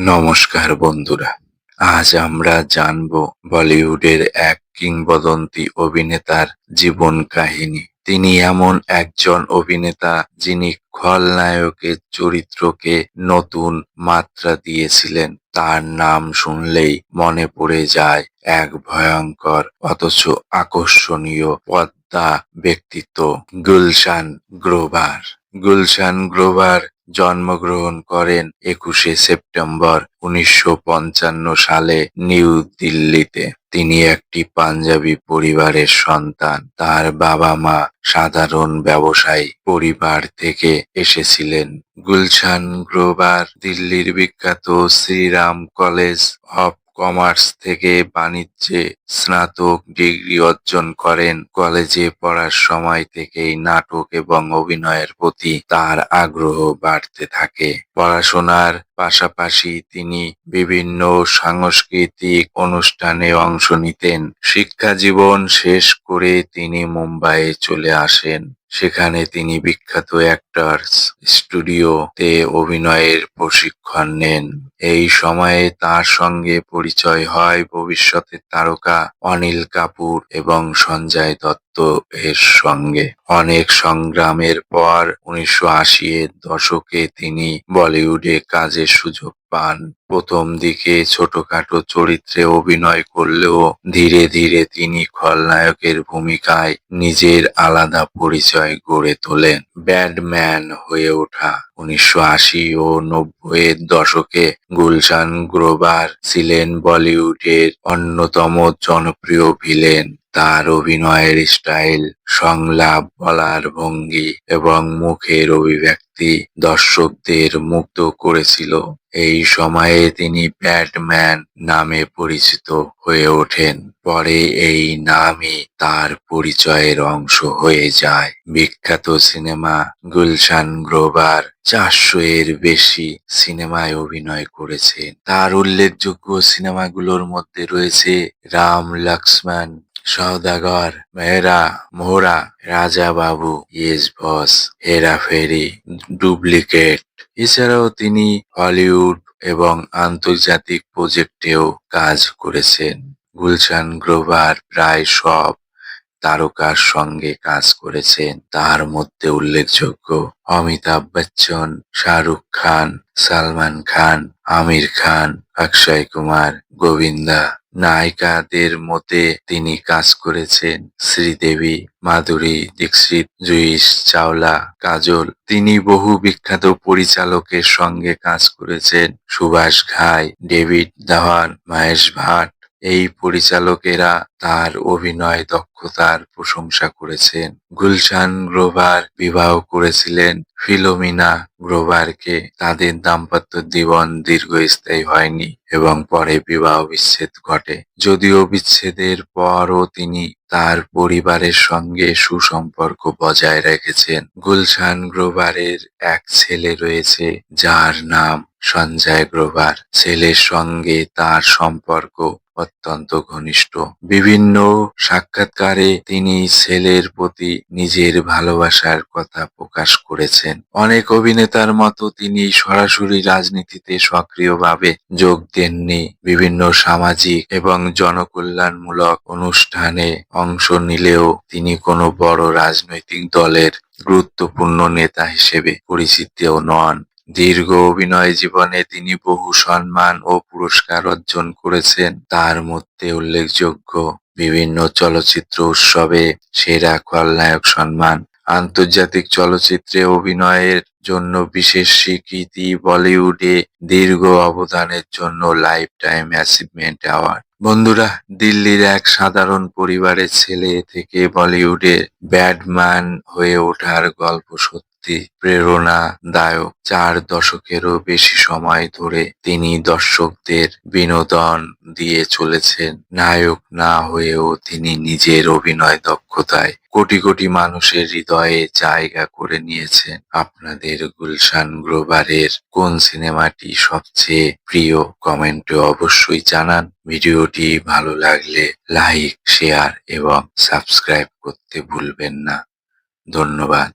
নমস্কার বন্ধুরা, আজ আমরা জানব বলিউডের এক কিংবদন্তি অভিনেতার জীবন কাহিনী। তিনি এমন একজন অভিনেতা যিনি খলনায়কের চরিত্রকে নতুন মাত্রা দিয়েছিলেন। তার নাম শুনলেই মনে পড়ে যায় এক ভয়ঙ্কর অথচ আকর্ষণীয় পদ্মা ব্যক্তিত্ব, গুলশান গ্রোভার। গুলশান গ্রোভার জন্মগ্রহণ করেন ২১শে সেপ্টেম্বর ১৯৫৫ সালে নিউ দিল্লিতে। তিনি একটি পাঞ্জাবি পরিবারের সন্তান। তার বাবা-মা সাধারণ ব্যবসায়ী পরিবার থেকে এসেছিলেন। গুলশান গ্রোভার দিল্লির বিখ্যাত শ্রীরাম কলেজ অফ কমার্স থেকে বাণিজ্যে স্নাতক ডিগ্রি অর্জন করেন। কলেজে পড়ার সময় থেকেই নাটক এবং অভিনয়ের প্রতি তার আগ্রহ বাড়তে থাকে। পড়াশোনার পাশাপাশি তিনি বিভিন্ন সাংস্কৃতিক অনুষ্ঠানে অংশ নিতেন। শিক্ষাজীবন শেষ করে তিনি মুম্বাইয়ে চলে আসেন। সেখানে তিনি বিখ্যাত অ্যাক্টরস স্টুডিওতে অভিনয়ের প্রশিক্ষণ নেন। এই সময়ে তার সঙ্গে পরিচয় হয় ভবিষ্যতের তারকা অনিল কাপুর এবং সঞ্জয় দত্ত এর সঙ্গে। অনেক সংগ্রামের পর ১৯৮০-এর দশকে তিনি বলিউডে কাজের সুযোগ পান। প্রথম দিকে ছোটখাটো চরিত্রে অভিনয় করলেও ধীরে ধীরে তিনি খলনায়কের ভূমিকায় নিজের আলাদা পরিচয় গড়ে তোলেন। ব্যাডম্যান হয়ে ওঠা ১৯৮০ ও ৯০-এর দশকে গুলশান গ্রোভার ছিলেন বলিউডের অন্যতম জনপ্রিয় ভিলেন। তার অভিনয়ের স্টাইল, সংলাপ বলার ভঙ্গি এবং মুখের অভিব্যক্তি দর্শকদের মুগ্ধ করেছিল। এই সময়ে তিনি ব্যাটম্যান নামে পরিচিত হয়ে ওঠেন। পরে এই নামই তার পরিচয়ের অংশ হয়ে যায়। বিখ্যাত সিনেমা গুলশান গ্রোভার ৪০০ এর বেশি সিনেমায় অভিনয় করেছেন। তার উল্লেখযোগ্য সিনেমাগুলোর মধ্যে রয়েছে রাম লক্ষ্মণ, সওদাগর, মেরা Mohra, Raja Babu, yes boss, Hera Pheri, duplicate. এছাড়াও তিনি হলিউড এবং আন্তর্জাতিক প্রজেক্টেও কাজ করেছেন। গুলশান গ্রোভার প্রায় সব তারকার সঙ্গে কাজ করেছেন। তার মধ্যে উল্লেখযোগ্য অমিতাভ বচ্চন, শাহরুখ খান, সালমান খান, আমির খান, অক্ষয় কুমার, গোবিন্দা। নায়িকাদের মধ্যে তিনি কাজ করেছেন শ্রীদেবী, মাধুরী দীক্ষিত, জুহি চাওলা, কাজল। তিনি বহু বিখ্যাত পরিচালকের সঙ্গে কাজ করেছেন, সুভাষ ঘাই, ডেভিড ধাওয়ান, মহেশ ভাট। এই পরিচালকেরা তার অভিনয় দক্ষতার প্রশংসা করেছেন। গুলশান গ্রোভার বিবাহ করেছিলেন ফিলোমিনা গ্রোভারকে। তাদের দাম্পত্য জীবন দীর্ঘস্থায়ী হয়নি এবং পরে বিবাহ বিচ্ছেদ ঘটে। যদিও বিচ্ছেদের পরও তিনি তার পরিবারের সঙ্গে সুসম্পর্ক বজায় রেখেছেন। গুলশান গ্রোভারের এক ছেলে রয়েছে যার নাম সঞ্জয় গ্রোভার। ছেলের সঙ্গে তার সম্পর্ক অত্যন্ত ঘনিষ্ঠ। বিভিন্ন সাক্ষাৎকারে তিনি ছেলের প্রতি নিজের ভালোবাসার কথা প্রকাশ করেছেন। অনেক অভিনেতার মতো তিনি সরাসরি রাজনীতিতে সক্রিয়ভাবে যোগ দেননি। বিভিন্ন সামাজিক এবং জনকল্যাণমূলক অনুষ্ঠানে অংশ নিলেও তিনি কোনো বড় রাজনৈতিক দলের গুরুত্বপূর্ণ নেতা হিসেবে পরিচিতও নন। দীর্ঘ অভিনয় জীবনে তিনি বহু সম্মান ও পুরস্কার অর্জন করেছেন। তার মধ্যে উল্লেখযোগ্য বিভিন্ন চলচ্চিত্র উৎসবে সেরা খলনায়ক সম্মান, আন্তর্জাতিক চলচ্চিত্রে অভিনয়ের জন্য বিশেষ স্বীকৃতি, বলিউডে দীর্ঘ অবদানের জন্য লাইফ টাইম অ্যাচিভমেন্ট অ্যাওয়ার্ড। বন্ধুরা, দিল্লির এক সাধারণ পরিবারের ছেলে থেকে বলিউডে ব্যাটম্যান হয়ে ওঠার গল্প সত্যি প্রেরণাদায়ক। ৪ দশকেরও বেশি সময় ধরে তিনি দর্শকদের বিনোদন দিয়ে চলেছেন। নায়ক না হয়েও তিনি নিজের অভিনয় দক্ষতায় কোটি কোটি মানুষের হৃদয়ে জায়গা করে নিয়েছেন। আপনাদের গুলশান গ্রোভারের কোন সিনেমাটি সবচেয়ে প্রিয় কমেন্টে অবশ্যই জানান। ভিডিওটি ভালো লাগলে লাইক, শেয়ার এবং সাবস্ক্রাইব করতে ভুলবেন না। ধন্যবাদ।